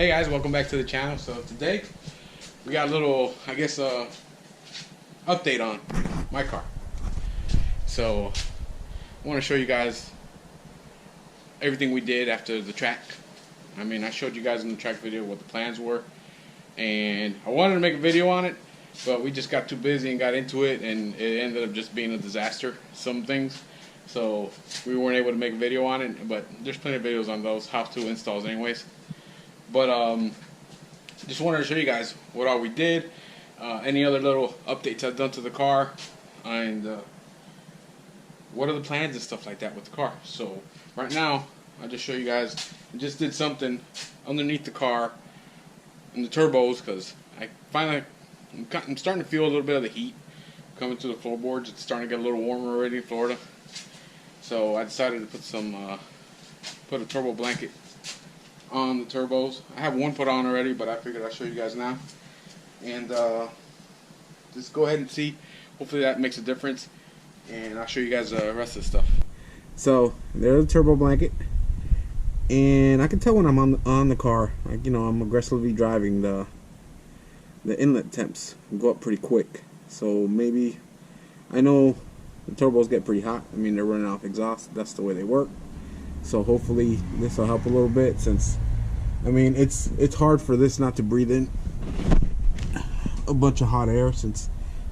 Hey guys, welcome back to the channel. So today we got a little, update on my car. So I want to show you guys everything we did after the track. I showed you guys in the track video what the plans were, and I wanted to make a video on it, but we just got too busy and got into it, and it ended up just being a disaster, some things. So we weren't able to make a video on it, but there's plenty of videos on those how-to installs anyways. But just wanted to show you guys what all we did, any other little updates I've done to the car, and what are the plans and stuff like that with the car. So right now I'll just show you guys. I just did something underneath the car in the turbos, because I'm starting to feel a little bit of the heat coming to the floorboards. It's starting to get a little warmer already in Florida, so I decided to put a turbo blanket on the turbos. I have one put on already, but I figured I'd show you guys now. And just go ahead and see. Hopefully that makes a difference. And I'll show you guys the rest of the stuff. So there's the turbo blanket, and I can tell when I'm on the car. Like, you know, I'm aggressively driving, the inlet temps go up pretty quick. So maybe, I know the turbos get pretty hot. I mean, they're running off exhaust. That's the way they work. So hopefully this will help a little bit, since it's hard for this not to breathe in a bunch of hot air, since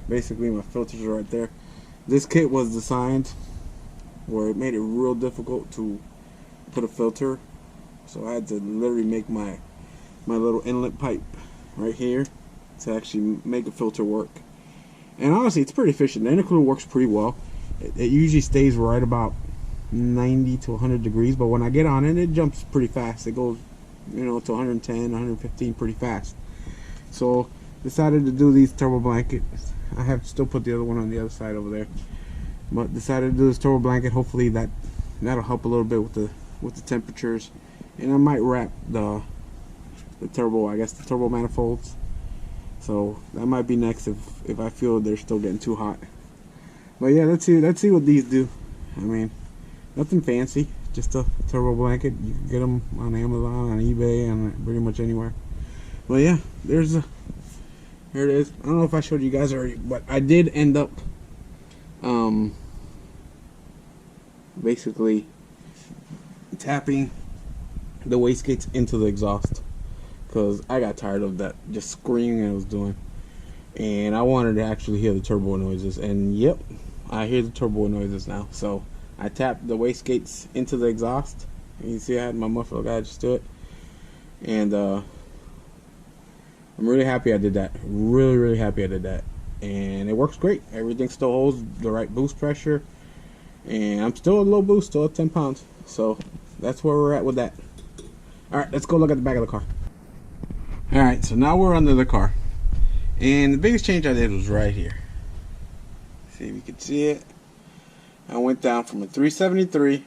basically my filters are right there. This kit was designed where it made it real difficult to put a filter, so I had to literally make my little inlet pipe right here to actually make a filter work. And honestly, it's pretty efficient. The intercooler works pretty well. It usually stays right about 90 to 100 degrees, but when I get on it, it jumps pretty fast. It goes, you know, to 110, 115 pretty fast. So decided to do these turbo blankets. I have to still put the other one on the other side over there, but decided to do this turbo blanket. Hopefully that'll help a little bit with the temperatures. And I might wrap the turbo, I guess the turbo manifolds. So that might be next if I feel they're still getting too hot. But yeah, let's see what these do. Nothing fancy, just a turbo blanket. You can get them on Amazon, on eBay, and pretty much anywhere. But yeah, here it is. I don't know if I showed you guys already, but I did end up basically tapping the wastegates into the exhaust, because I got tired of that just screaming it was doing, and I wanted to actually hear the turbo noises. And yep, I hear the turbo noises now. So I tapped the wastegates into the exhaust. You can see I had my muffler guy just do it, and I'm really happy I did that. Really happy I did that, and it works great. Everything still holds the right boost pressure, and I'm still a low boost, still at 10 pounds. So that's where we're at with that. All right, let's go look at the back of the car. All right, so now we're under the car, and the biggest change I did was right here. See if you can see it. I went down from a 373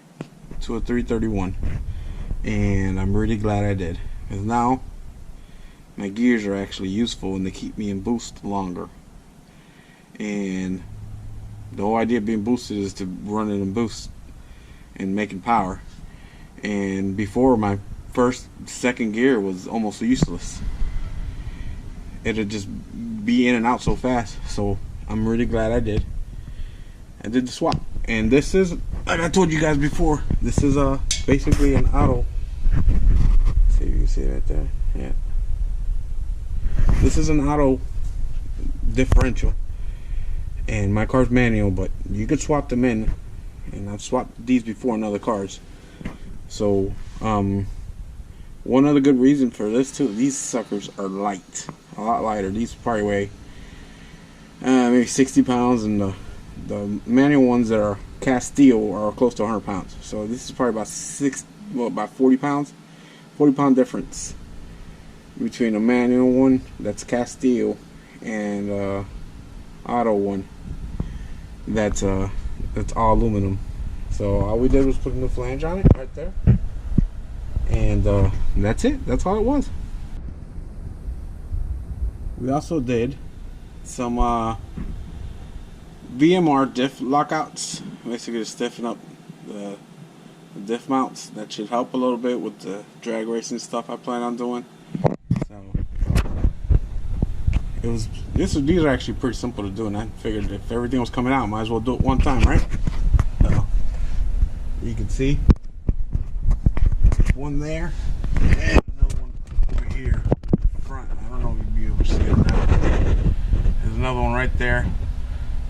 to a 331, and I'm really glad I did, because now my gears are actually useful and they keep me in boost longer. And the whole idea of being boosted is to run it in boost and making power. And before, my second gear was almost useless. It'd just be in and out so fast. So I'm really glad I did the swap. And this is, like I told you guys before, this is basically an auto. See if you can see it right there. Yeah. This is an auto differential, and my car's manual, but you could swap them in, and I've swapped these before in other cars. So one other good reason for this too, these suckers are light, a lot lighter. These probably weigh maybe 60 pounds, and the manual ones that are cast steel are close to 100 pounds. So this is probably about 40 pounds, 40 pound difference between a manual one that's cast steel and auto one that's all aluminum. So all we did was put a new flange on it right there, and that's it. That's all it was. We also did some VMR diff lockouts, basically to stiffen up the diff mounts. That should help a little bit with the drag racing stuff I plan on doing. these are actually pretty simple to do, and I figured if everything was coming out, might as well do it one time, right? So you can see one there and another one over here front. I don't know if you'll be able to see it now. There's another one right there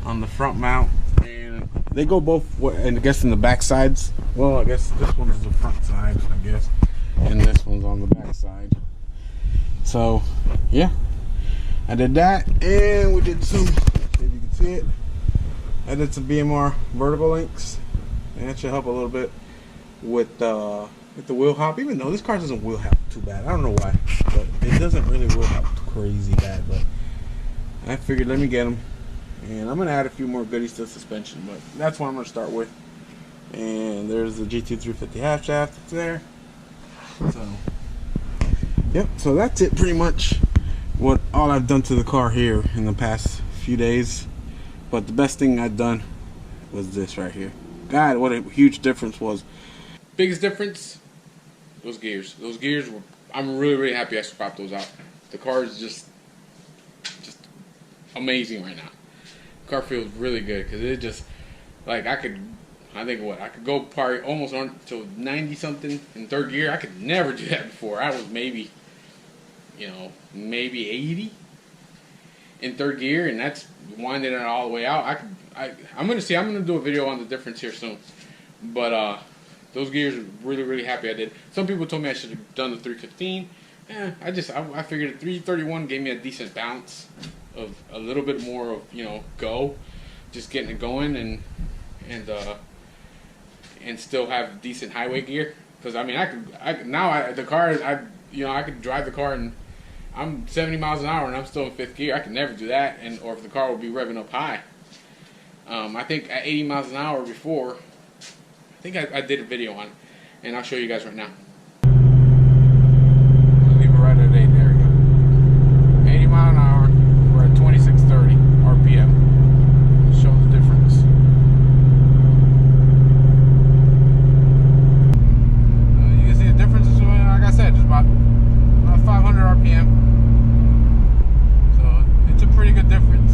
on the front mount, and they go both, and I guess in the back sides. Well, I guess this one's the front side, I guess, and this one's on the back side. So yeah, I did that, and we did some, if you can see it, I did some BMR vertical links, and that should help a little bit with the wheel hop, even though this car doesn't wheel hop too bad. I don't know why, but it doesn't really wheel hop crazy bad. But I figured let me get them, and I'm gonna add a few more goodies to the suspension, but that's what I'm gonna start with. And there's the GT 350 half shaft that's there. So yep, so that's it pretty much. What all I've done to the car here in the past few days. But the best thing I've done was this right here. God, what a huge difference was. Biggest difference, those gears. Those gears were, I'm really happy I swapped those out. The car is just amazing right now. The car feels really good because it just, like, I could go probably almost on to 90 something in third gear. I could never do that before. I was maybe, maybe 80 in third gear, and that's winding it all the way out. I'm gonna do a video on the difference here soon. But those gears are really happy I did. Some people told me I should have done the 315. I figured the 331 gave me a decent balance of a little bit more of go, just getting it going and still have decent highway gear. Because I mean I could drive the car and I'm 70 miles an hour and I'm still in fifth gear. I could never do that, or if the car would be revving up high. I think at 80 miles an hour before, I think I did a video on it, and I'll show you guys right now. I'll leave it right at 8. There we go. 80 mile an hour. We're at 2630 RPM. Let's show the difference. You can see the difference is, like I said, just about 500 RPM. So it's a pretty good difference.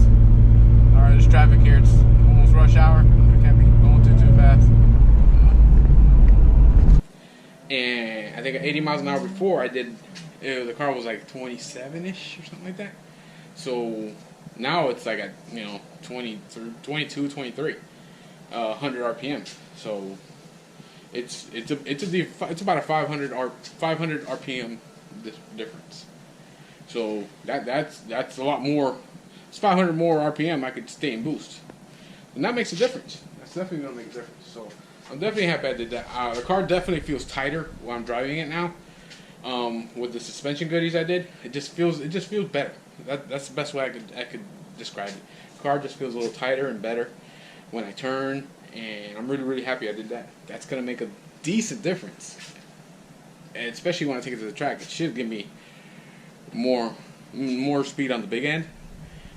Alright, there's traffic here. It's almost rush hour. I can't be going too fast. And I think at 80 miles an hour before, the car was like 27-ish or something like that. So now it's like at 22, 23, 100 RPM. So it's about a 500 RPM difference. So that's a lot more. It's 500 more RPM. I could stay in boost, and that makes a difference. That's definitely gonna make a difference. So I'm definitely happy I did that. The car definitely feels tighter while I'm driving it now. With the suspension goodies I did, it just feels better. That's the best way I could describe it. The car just feels a little tighter and better when I turn, and I'm really happy I did that. That's gonna make a decent difference, and especially when I take it to the track, it should give me more speed on the big end.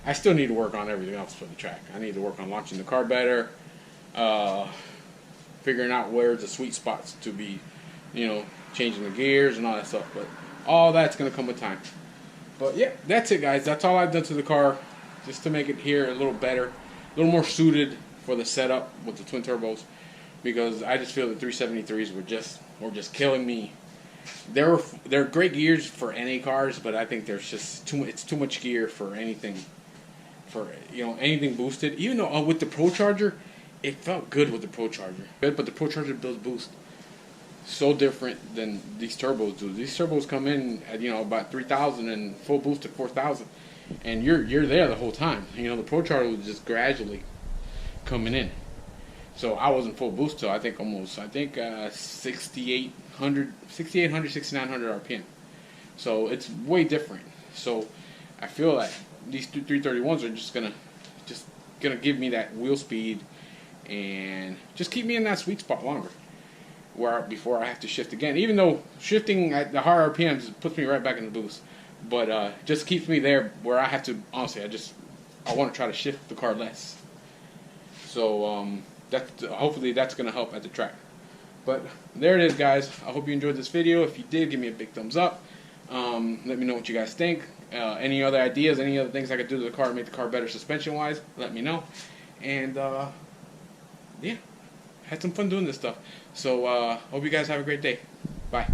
I still need to work on everything else for the track. I need to work on launching the car better, figuring out where's the sweet spots to be, changing the gears and all that stuff. But all that's going to come with time. But yeah, that's it, guys. That's all I've done to the car, just to make it here a little better, a little more suited for the setup with the twin turbos, because I just feel the 373s were just killing me. They're great gears for NA cars, but I think there's just too much gear for anything. For anything boosted, even though with the Pro Charger, it felt good with the Pro Charger. But the Pro Charger does boost so different than these turbos do. These turbos come in at about 3,000 and full boost at 4,000, and you're there the whole time. The Pro Charger was just gradually coming in. So I wasn't full boost till I think 6,800, 6,900 RPM. So it's way different. So I feel like these 331s are just gonna give me that wheel speed and just keep me in that sweet spot longer, before I have to shift again. Even though shifting at the higher RPMs puts me right back in the boost, but just keeps me there where I have to. Honestly, I want to try to shift the car less. So hopefully that's gonna help at the track. But there it is, guys. I hope you enjoyed this video. If you did, give me a big thumbs up. Let me know what you guys think. Any other ideas, any other things I could do to the car to make the car better suspension wise, let me know. And yeah, had some fun doing this stuff. So hope you guys have a great day. Bye.